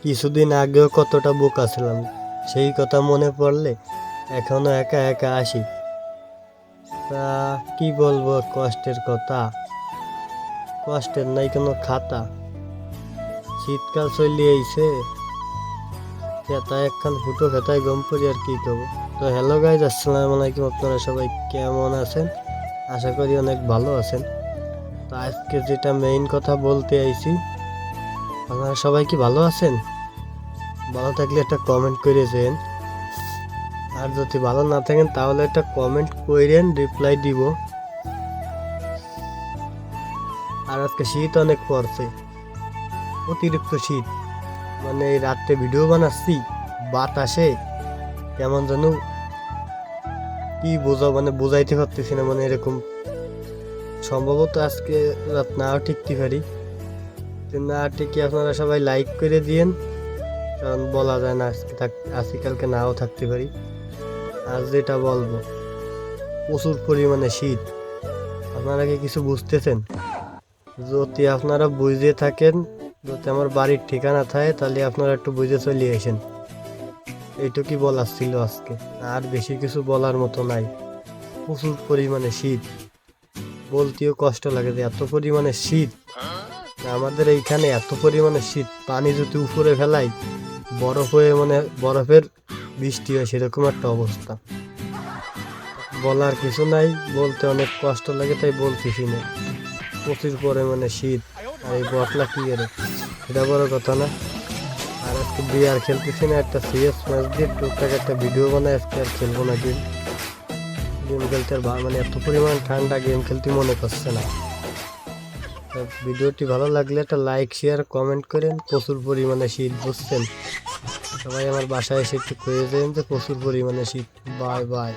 কিছুদিন আগেও কতটা বোকা ছিলাম, সেই কথা মনে পড়লে এখনো একা একা আসি। তা কি বলবো, কষ্টের কথা, কষ্টের নাই কোনো খাতা। শীতকাল চলে আইছে, খেতায় একখান ফুটো খেতায় গম পড়ি আর কি করবো। তো হ্যালো গাইজ, আসসালামু আলাইকুম। আপনারা সবাই কেমন আছেন? আশা করি অনেক ভালো আছেন। তো আজকে যেটা মেইন কথা বলতে আইছি, আপনারা সবাই কি ভালো আছেন? ভালো থাকলে একটা কমেন্ট করে যেন, আর যদি ভালো না থাকেন তাহলে একটা কমেন্ট করেন, রিপ্লাই দিব। আর আজকে শীত অনেক পড়ছে, অতিরিক্ত শীত। মানে এই রাত্রে ভিডিও বানাচ্ছি, বাতাসে কেমন যেন কি বোঝাইতে পারতেছি না। মানে এরকম সম্ভবত আজকে রাত নাও টিকতে পারি। না টিকে আপনারা সবাই লাইক করে দিয়েন, কারণ বলা যায় না আজকে কালকে নাও থাকতে পারি। আর যেটা বলবো, প্রচুর পরিমাণে শীত। আপনারা কি কিছু বুঝতেছেন? যদি আপনারা বুঝে থাকেন, যদি আমার বাড়ির ঠিকানা থাকে, তাহলে আপনারা একটু বুঝে চলে আসেন। এইটুকুই বলার ছিল আজকে, আর বেশি কিছু বলার মতো নাই। প্রচুর পরিমাণে শীত, বলতেও কষ্ট লাগে যে এত পরিমাণে শীত। আমাদের এইখানে এত পরিমাণে শীত, পানি যদি উপরে ফেলাই বরফ হয়ে, মানে বরফের বৃষ্টি হয়, সেরকম একটা অবস্থা। বলার কিছু নাই, বলতে অনেক কষ্ট লাগে, তাই বলতেছি না। প্রচুর পরিমাণে শীত, আর এই বটলা কি এর, এটা বড় কথা না। আর আজকে বিয়ার খেলতেছি না, একটা সিরিয়াস ম্যাচ দিয়ে টুকটাক একটা ভিডিও বানাই। আজকে আর খেলবো না গেম খেলতে, আর মানে এত পরিমাণ ঠান্ডা, গেম খেলতে মনে করছে না। ভিডিওটি ভালো লাগলে একটা লাইক, শেয়ার, কমেন্ট করেন। প্রচুর পরিমাণে শীত, বুঝছেন? সবাই আমার বাসায় এসে একটু করে দেন যে প্রচুর পরিমাণে শীত। Bye bye.